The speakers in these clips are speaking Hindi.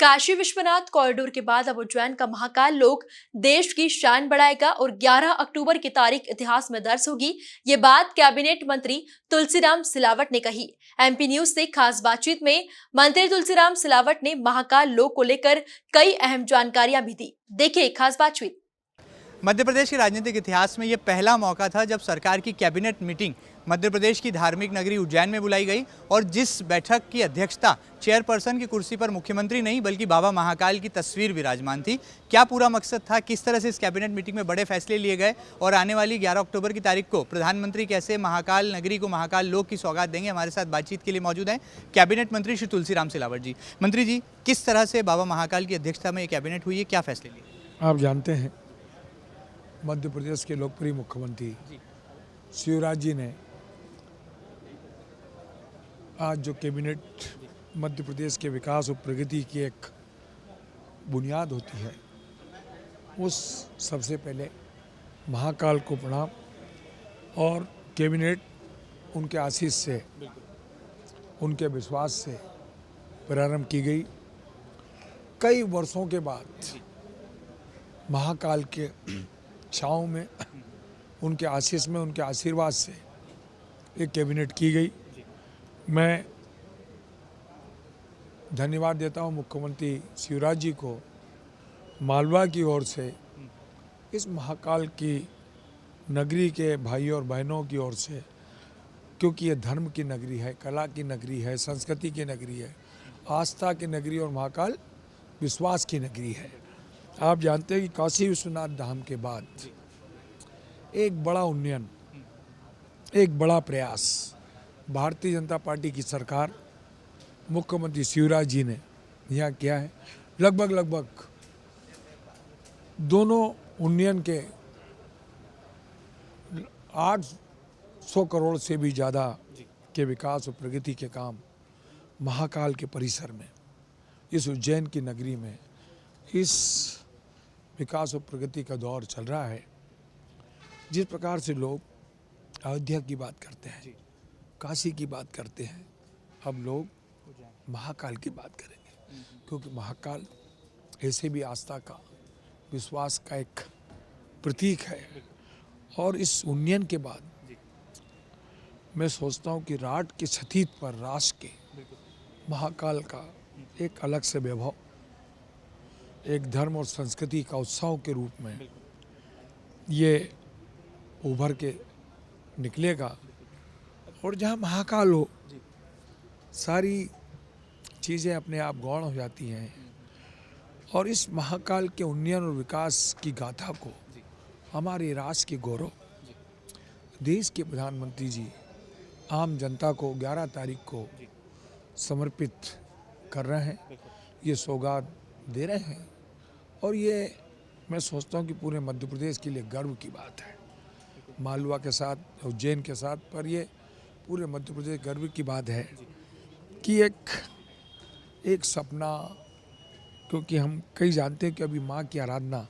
काशी विश्वनाथ कॉरिडोर के बाद अब उज्जैन का महाकाल लोक देश की शान बढ़ाएगा और 11 अक्टूबर की तारीख इतिहास में दर्ज होगी। ये बात कैबिनेट मंत्री तुलसीराम सिलावट ने कही। एमपी न्यूज से खास बातचीत में मंत्री तुलसीराम सिलावट ने महाकाल लोक को लेकर कई अहम जानकारियां भी दी। देखिए खास बातचीत। मध्य प्रदेश के राजनीतिक इतिहास में ये पहला मौका था जब सरकार की कैबिनेट मीटिंग मध्य प्रदेश की धार्मिक नगरी उज्जैन में बुलाई गई और जिस बैठक की अध्यक्षता चेयरपर्सन की कुर्सी पर मुख्यमंत्री नहीं बल्कि बाबा महाकाल की तस्वीर विराजमान थी। क्या पूरा मकसद था, किस तरह से इस कैबिनेट मीटिंग में बड़े फैसले लिए गए और आने वाली 11 अक्टूबर की तारीख को प्रधानमंत्री कैसे महाकाल नगरी को महाकाल लोक की सौगात देंगे, हमारे साथ बातचीत के लिए मौजूद हैं कैबिनेट मंत्री श्री तुलसीराम सिलावट जी। मंत्री जी, किस तरह से बाबा महाकाल की अध्यक्षता में ये कैबिनेट हुई है, क्या फैसले लिए? आप जानते हैं मध्य प्रदेश के लोकप्रिय मुख्यमंत्री शिवराज जी ने आज जो कैबिनेट मध्य प्रदेश के विकास और प्रगति की एक बुनियाद होती है, उस सबसे पहले महाकाल को प्रणाम और कैबिनेट उनके आशीष से, उनके विश्वास से प्रारंभ की गई। कई वर्षों के बाद महाकाल के छाँव में, उनके आशीष में, उनके आशीर्वाद से एक कैबिनेट की गई। मैं धन्यवाद देता हूं मुख्यमंत्री शिवराज जी को, मालवा की ओर से, इस महाकाल की नगरी के भाइयों और बहनों की ओर से, क्योंकि ये धर्म की नगरी है, कला की नगरी है, संस्कृति की नगरी है, आस्था की नगरी और महाकाल विश्वास की नगरी है। आप जानते हैं कि काशी विश्वनाथ धाम के बाद एक बड़ा उन्नयन, एक बड़ा प्रयास भारतीय जनता पार्टी की सरकार, मुख्यमंत्री शिवराज जी ने यहाँ किया है। लगभग दोनों उन्नयन के 800 करोड़ से भी ज़्यादा के विकास और प्रगति के काम महाकाल के परिसर में, इस उज्जैन की नगरी में, इस विकास और प्रगति का दौर चल रहा है। जिस प्रकार से लोग अयोध्या की बात करते हैं, काशी की बात करते हैं, अब लोग महाकाल की बात करेंगे, क्योंकि महाकाल ऐसे भी आस्था का, विश्वास का एक प्रतीक है। और इस उन्नयन के बाद मैं सोचता हूँ कि राट के छतीत पर राष्ट्र के महाकाल का एक अलग से वैभव, एक धर्म और संस्कृति का उत्सव के रूप में ये उभर के निकलेगा। और जहाँ महाकाल हो, सारी चीज़ें अपने आप गौण हो जाती हैं। और इस महाकाल के उन्नयन और विकास की गाथा को हमारे राष्ट्र के गौरव, देश के प्रधानमंत्री जी आम जनता को 11 तारीख को समर्पित कर रहे हैं, ये सौगात दे रहे हैं। और ये मैं सोचता हूँ कि पूरे मध्य प्रदेश के लिए गर्व की बात है। मालवा के साथ, उज्जैन के साथ, पर ये पूरे मध्य प्रदेश गर्व की बात है कि एक सपना, क्योंकि हम कई जानते हैं कि अभी माँ की आराधना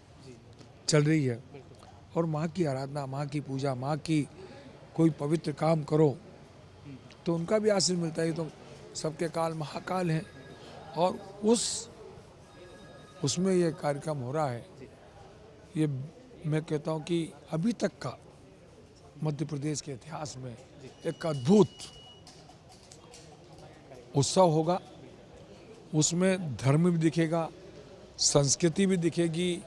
चल रही है, और माँ की आराधना, माँ की पूजा, माँ की कोई पवित्र काम करो तो उनका भी आशीर्वाद मिलता है। तो सबके काल महाकाल हैं और उसमें ये कार्यक्रम हो रहा है। ये मैं कहता हूँ कि अभी तक का मध्य प्रदेश के इतिहास में एक अद्भुत उत्सव होगा। उसमें धर्म भी दिखेगा, संस्कृति भी दिखेगी,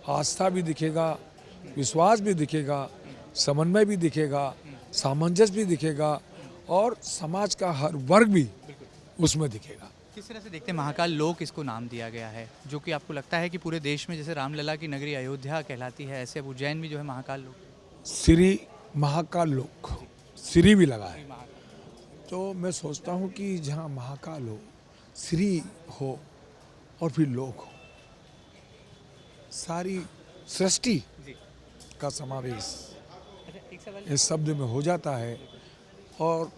आस्था भी दिखेगा, विश्वास भी दिखेगा, समन्वय भी दिखेगा, सामंजस्य भी दिखेगा और समाज का हर वर्ग भी उसमें दिखेगा। किस तरह से देखते हैं महाकाल लोक इसको नाम दिया गया है, जो कि आपको लगता है कि पूरे देश में जैसे रामलला की नगरी अयोध्या कहलाती है, ऐसे अब उज्जैन भी जो है महाकाल लोक, श्री महाकाल लोक, श्री भी लगा है। तो मैं सोचता हूँ कि जहाँ महाकाल हो, श्री हो और फिर लोक हो, सारी सृष्टि का समावेश इस शब्द में हो जाता है। और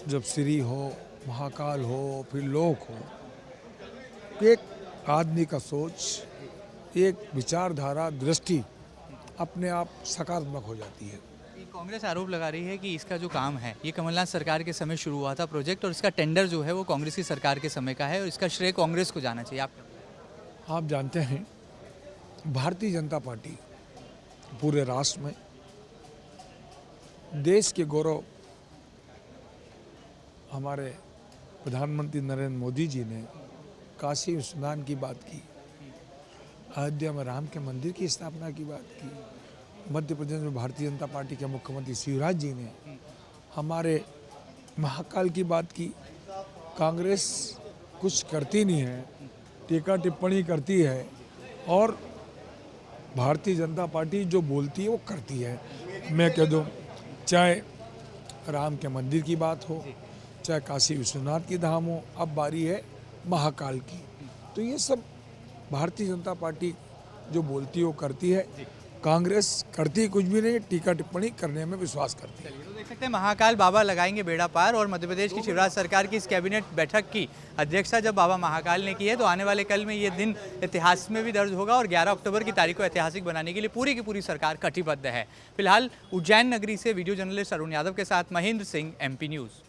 जब श्री हो, महाकाल हो, फिर लोक हो, एक आदमी का सोच, एक विचारधारा, दृष्टि अपने आप सकारात्मक हो जाती है। कांग्रेस आरोप लगा रही है कि इसका जो काम है ये कमलनाथ सरकार के समय शुरू हुआ था प्रोजेक्ट, और इसका टेंडर जो है वो कांग्रेस की सरकार के समय का है और इसका श्रेय कांग्रेस को जाना चाहिए। आप जानते हैं भारतीय जनता पार्टी पूरे राष्ट्र में देश के गौरव हमारे प्रधानमंत्री नरेंद्र मोदी जी ने काशी विश्वनाथ की बात की, अयोध्या में राम के मंदिर की स्थापना की बात की, मध्य प्रदेश में भारतीय जनता पार्टी के मुख्यमंत्री शिवराज जी ने हमारे महाकाल की बात की। कांग्रेस कुछ करती नहीं है, टीका टिप्पणी करती है, और भारतीय जनता पार्टी जो बोलती है वो करती है। मैं कह दूँ, चाहे राम के मंदिर की बात हो, चाहे काशी विश्वनाथ की धाम हो, अब बारी है महाकाल की। तो ये सब भारतीय जनता पार्टी जो बोलती है वो करती है। कांग्रेस करती कुछ भी नहीं, टीका टिप्पणी करने में विश्वास करती है। तो देख सकते हैं महाकाल बाबा लगाएंगे बेड़ा पार, और मध्य प्रदेश की शिवराज सरकार की इस कैबिनेट बैठक की अध्यक्षता जब बाबा महाकाल ने की है, तो आने वाले कल में ये दिन इतिहास में भी दर्ज होगा और 11 अक्टूबर की तारीख को ऐतिहासिक बनाने के लिए पूरी की पूरी सरकार कटिबद्ध है। फिलहाल उज्जैन नगरी से वीडियो जर्नलिस्ट अरुण यादव के साथ महेंद्र सिंह, MP न्यूज़।